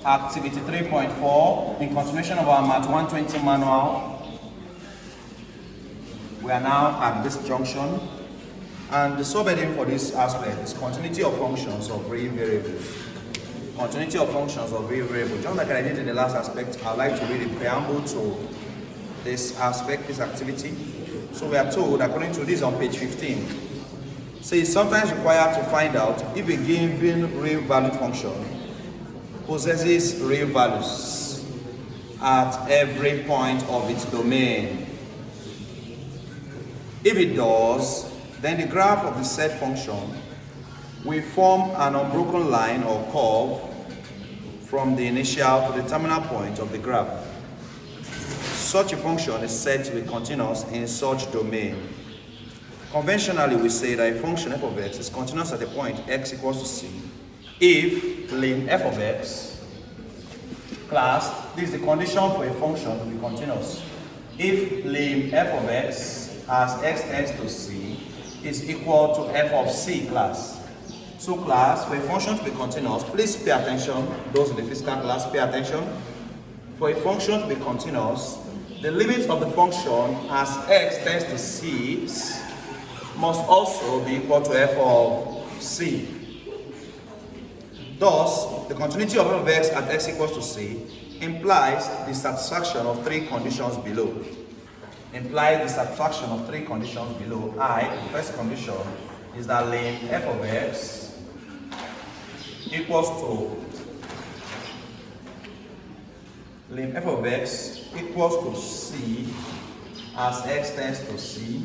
activity 3.4 in continuation of our Math 120 manual. We are now at this junction, and the subheading for this aspect is continuity of functions of real variables. Continuity of functions of real variables. Just like I did in the last aspect, I'd like to read a preamble to this aspect, this activity. So we are told, according to this on page 15, so it's sometimes required to find out if a given real valued function possesses real values at every point of its domain. If it does, then the graph of the said function will form an unbroken line or curve from the initial to the terminal point of the graph. Such a function is said to be continuous in such domain. Conventionally, we say that a function f of x is continuous at the point x equals to c if lim f of x, class, this is the condition for a function to be continuous. If lim f of x as x tends to c is equal to f of c, class. So class, for a function to be continuous, please pay attention, those in the physical class, pay attention. For a function to be continuous, the limit of the function as x tends to c must also be equal to f of c. Thus, the continuity of f of x at x equals to c implies the satisfaction of three conditions below. Implies the satisfaction of three conditions below. The first condition is that lim f of x equals to lim f of x equals to c as x tends to c.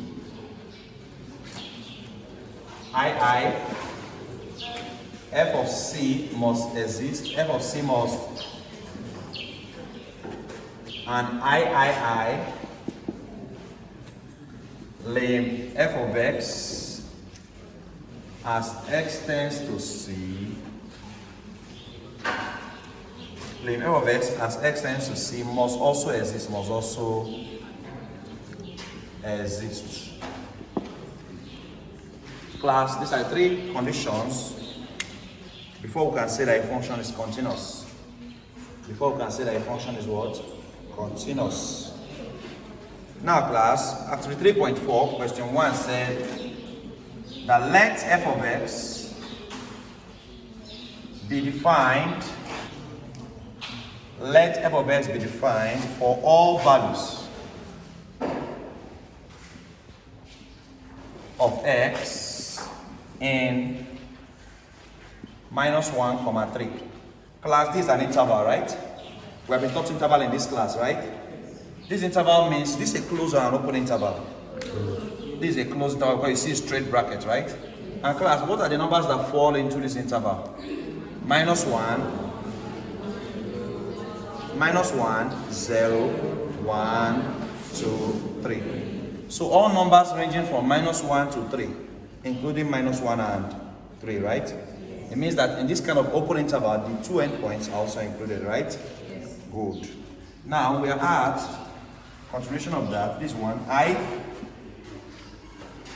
F of c must exist, f of c must, and lim f of x as x tends to c, lim f of x as x tends to c must also exist, Class, these are three conditions before we can say that a function is continuous. Before we can say that a function is what? Continuous. Now class, activity 3.4, question 1 said that let f of x be defined, let f of x be defined for all values of x in -1, 3. Class, this is an interval, right? We have been taught interval in this class, right? This interval means this is a closed or an open interval. This is a closed interval because you see a straight bracket, right? And class, what are the numbers that fall into this interval? -1, 0, 1, 2, 3. So all numbers ranging from -1 to 3, including -1 and 3, right? It means that in this kind of open interval, the two endpoints are also included, right? Yes. Good. Now we are at continuation of that. This one,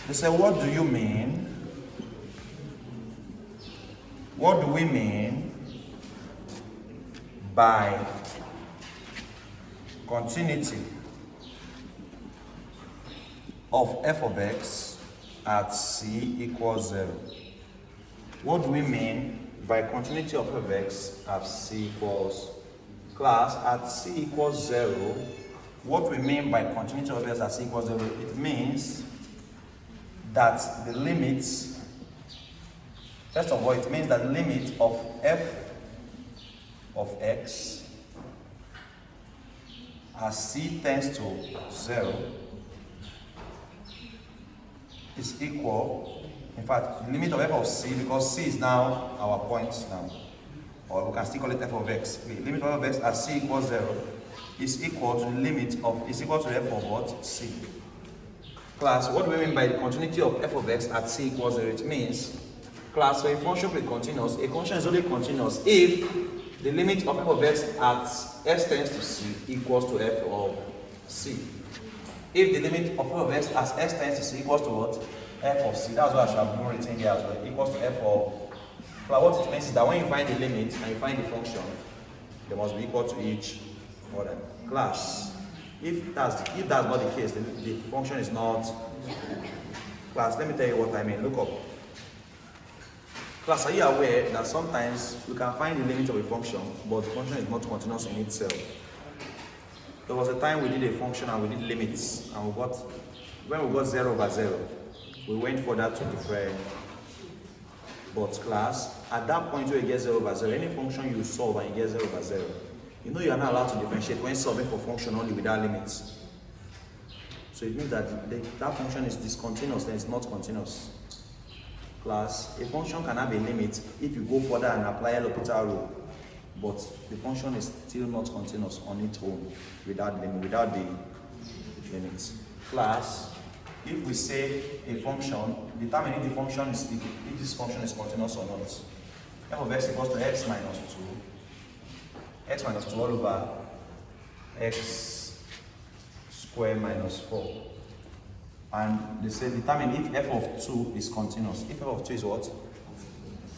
they say, what do you mean? What do we mean by continuity of f of x at c equals 0? What do we mean by continuity of f of x at c equals, class, at c equals 0? What we mean by continuity of f at c equals 0, it means that the limits, first of all, it means that the limit of f of x as c tends to 0 is equal, in fact, the limit of f of c, because c is now our point now, or we can still call it f of x. The limit of f of x at c equals 0 is equal to the limit of, is equal to f of what? C. Class, what do we mean by the continuity of f of x at c equals 0? It means, class, for a function be continuous, a function is only continuous if the limit of f of x at s tends to c equals to f of c. If the limit of f of x as s tends to c equals to what? F of c. That's what I should have been written here as well. Equals to f of. But what it means is that when you find the limit and you find the function, They must be equal to each other. Class, if that's not the case, the function is not. Class, let me tell you what I mean. Look up. Class, are you aware that sometimes we can find the limit of a function, but the function is not continuous in itself? There was a time we did a function and we did limits, and when we got 0 over 0, we went for that to different. But class, at that point where you get 0 over 0, any function you solve and you get 0 over 0, you know you are not allowed to differentiate when solving for function only without limits. So it means that that function is discontinuous, then it's not continuous. Class, a function can have a limit if you go further and apply L'Hopital rule, but the function is still not continuous on its own without the limits. Class, if we say a function, determine if this function is continuous or not. F of x equals to x minus 2 all over x squared minus 4. And they say determine if f of 2 is continuous. If f of 2 is what?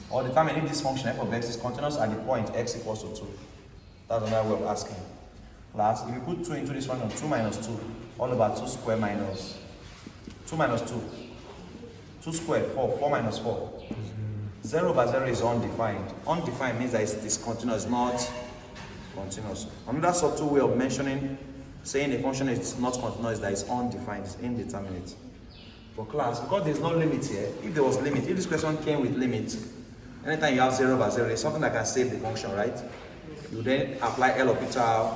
Or determine if this function f of x is continuous at the point x equals to 2. That's another way of asking. Class, if you put 2 into this function, 2 minus 2, all over 2 squared minus 2 minus 2. 2 squared, 4. 4 minus 4. 0 over 0 is undefined. Undefined means that it's discontinuous, not continuous. Another subtle way of saying a function is not continuous, that is undefined, it's indeterminate. For class, because there's no limit here, if there was limit, if this question came with limit, anytime you have 0 over 0, there's something that can save the function, right? You then apply L'Hopital.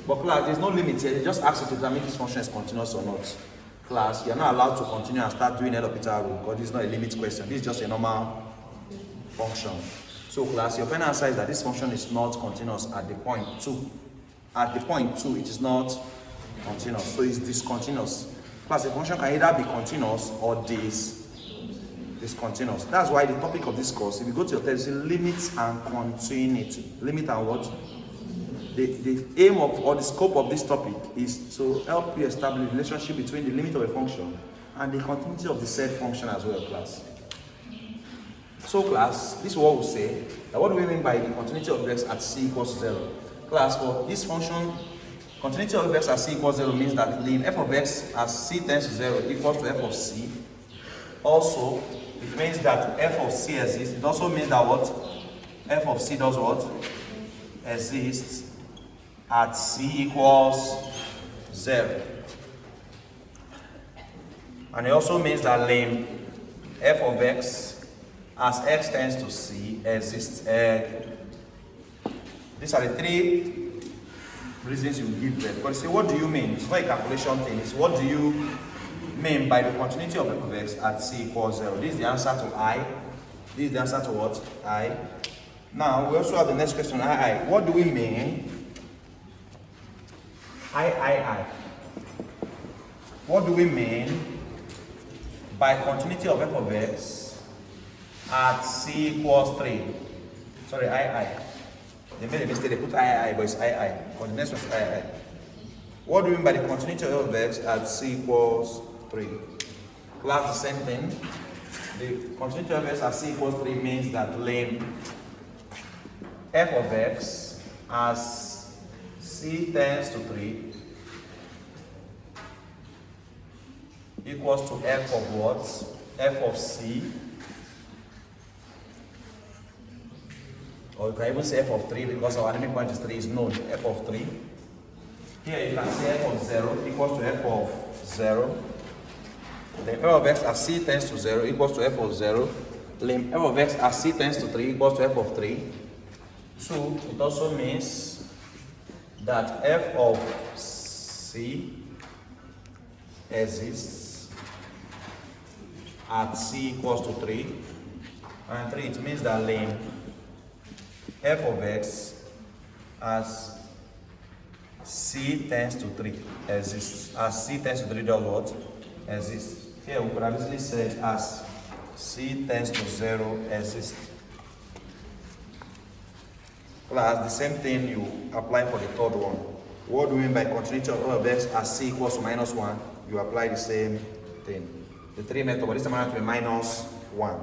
But class, there's no limit here, they just ask you to determine if this function is continuous or not. Class, you're not allowed to continue and start doing L'Hopital rule because this is not a limit question, this is just a normal function. So class, your final answer is that this function is not continuous at the point 2. At the point 2, it is not continuous, so it's discontinuous. Class, the function can either be continuous or discontinuous. That's why the topic of this course, if you go to your text, limits and continuity. Limit and what? The aim of or the scope of this topic is to help you establish the relationship between the limit of a function and the continuity of the said function as well, class. So class, this is what we say. Now, what do we mean by the continuity of x at c equals 0? Class, for this function, continuity of x at c equals 0 means that lim f of x as c tends to 0 equals to f of c. Also, it means that f of c exists. It also means that what? F of c does what? Exists at c equals 0. And it also means that lim f of x as x tends to c exists. These are the 3 reasons you give them. But say, what do you mean? It's not a calculation thing. It's what do you mean by the continuity of f of x at c equals 0? This is the answer to I. This is the answer to what? I. Now, we also have the next question, I. What do we mean? I. What do we mean by continuity of f of x at c equals 3? Sorry, I. They made a mistake, they put I, but it's I. For the next one is I. What do we mean by the continuity of f of x at c equals 3? Class, the same thing. The continuity of x at c equals 3 means that lim f of x as c tends to 3 equals to f of what? F of c. Or you can even say f of 3 because our enemy point is 3 is known. F of 3. Here you can say f of 0 equals to f of 0. Then f of x as c tends to 0 equals to f of 0. Lim f of x as c tends to 3 equals to f of 3. 2, it also means that f of c exists at c equals to 3. And 3, it means that lim f of x as c tends to 3 exists. As c tends to 3 does what? Exists. Here we could have easily said as c tends to 0 exists. Class, the same thing you apply for the third one. What do we mean by continuity of f of x as c equals to minus 1? You apply the same thing. The 3 method, but this time around to be minus 1.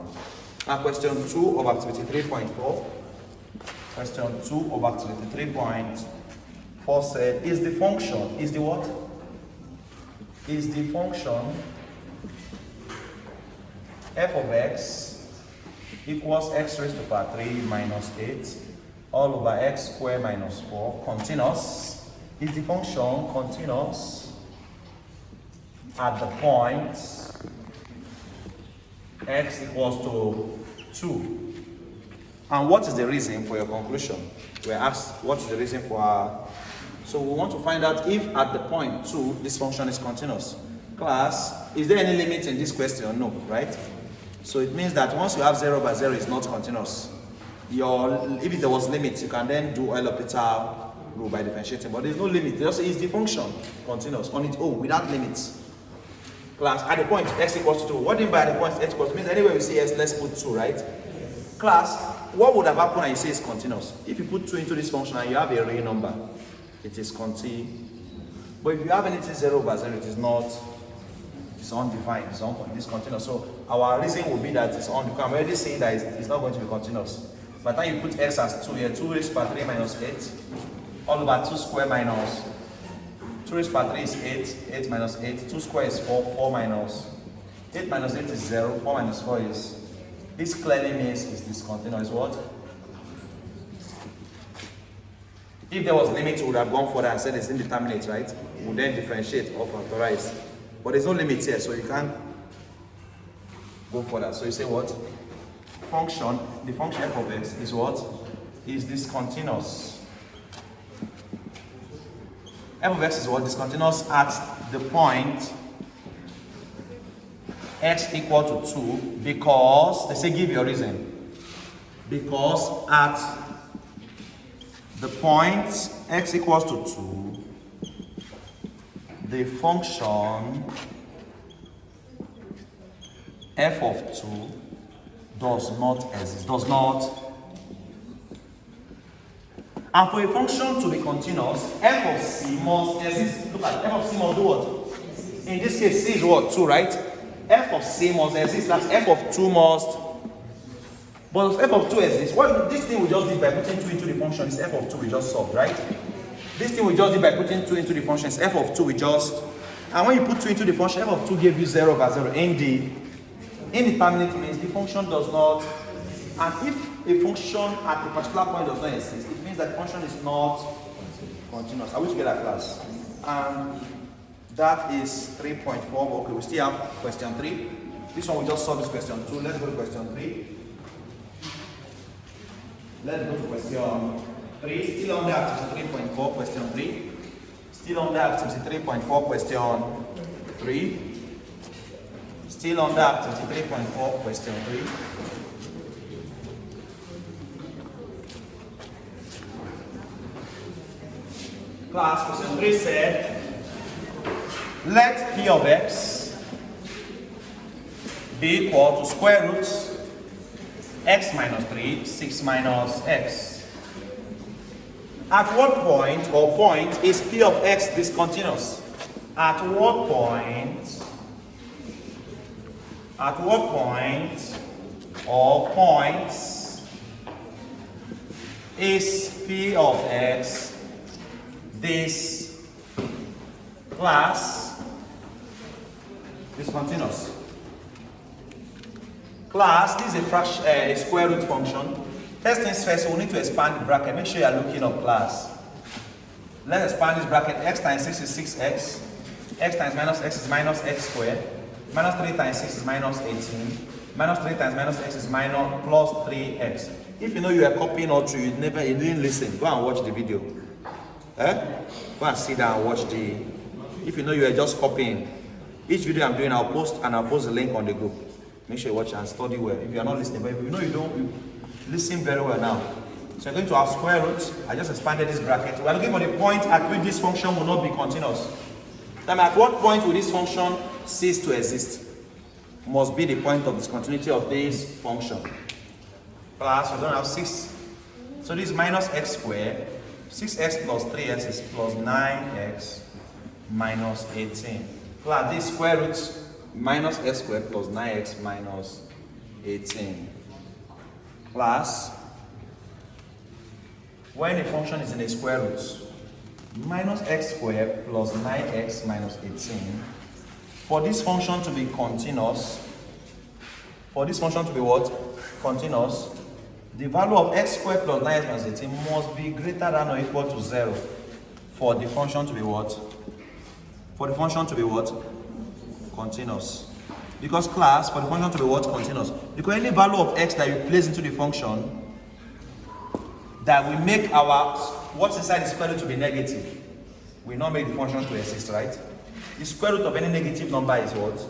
Now question 2 of activity 3.4. Question 2 over 3.4 said, is the function, is the what? Is the function f of x equals x raised to power 3 minus 8 all over x squared minus 4 continuous? Is the function continuous at the point x equals to 2? And what is the reason for your conclusion? We're asked what is the reason for our... So we want to find out if at the point 2 this function is continuous. Class, is there any limit in this question? No, right? So it means that once you have 0 by 0 it's not continuous. If there was limit, you can then do L'Hopital rule by differentiating, but there's no limit. Just is the function continuous on its own without limits. Class, at the point x equals to 2. What do you mean by the point x equals to 2? Means anywhere we see x, let's put 2, right? Class, what would have happened and you say it's continuous? If you put 2 into this function and you have a real number, it is continuous. But if you have anything 0 by 0, it is not, it's undefined, it's discontinuous. So our reason would be that it's undefined. I'm already saying that it's not going to be continuous. By the time you put x as 2 here, 2 raised to power 3 minus 8, all over 2 square minus 2 raised to power 3 is 8, 8 minus 8, 2 square is 4, 4 minus 8 minus 8 is 0, 4 minus 4 is... This clearly means it's discontinuous. What? If there was limit, we would have gone further and said it's indeterminate, right? We would then differentiate or factorize. But there's no limit here, so you can't go further. So you say what? Function, the function f of x is what? Is discontinuous. F of x is what? Discontinuous at the point x equal to 2 because, they say give your reason. Because at the point x equals to 2, the function f of 2 does not exist, does not. And for a function to be continuous, f of c must exist. Look at f of c must do what? In this case, c is what? 2, right? F of c must exist, that's f of 2 must. But if f of 2 exists, what this thing we just did by putting 2 into the function is f of 2 we just solved, right? This thing we just did by putting 2 into the function is f of 2 we just... And when you put 2 into the function, f of 2 gave you 0 by 0. Indeterminate means the function does not... And if a function at a particular point does not exist, it means that the function is not continuous. Are we together, class? That is 3.4. Okay, we still have question 3. This one we just solved this question 2. Let's go to question 3. Let's go to question 3. Still on the activity 3.4, question 3. Still on the activity 3.4, question 3. Still on the activity 3.4, question 3. Class, question 3 said, let p of x be equal to square root x minus 3, 6 minus x. At what point or point is p of x discontinuous? At what point or points is p of x this class discontinuous? Class, this is a fraction, a square root function. First things first, we need to expand the bracket. Make sure you are looking up, class. Let's expand this bracket. X times 6 is 6x. X times minus x is minus x squared. Minus 3 times 6 is minus 18. Minus 3 times minus x is minus plus 3x. If you know you are copying all through, you didn't listen. Go and watch the video. Go and sit down and watch the... If you know you are just copying, each video I'm doing, I'll post the link on the group. Make sure you watch and study well. If you are not listening, but if you know you don't, you listen very well now. So you're going to have square roots. I just expanded this bracket. We are looking for the point at which this function will not be continuous. Then at what point will this function cease to exist? Must be the point of discontinuity of this function. Plus, we don't have 6. So this is minus x squared. 6x plus 3x is plus 9x minus 18. Plus this square root minus x squared plus 9x minus 18. Plus when a function is in a square root, minus x squared plus 9x minus 18. For this function to be continuous, for this function to be what? Continuous, the value of x squared plus 9x minus 18 must be greater than or equal to 0 for the function to be what? For the function to be what? Continuous. Because class, for the function to be what? Continuous. Because any value of x that you place into the function that will make our what's inside the square root to be negative will not make the function to exist, right? The square root of any negative number is what?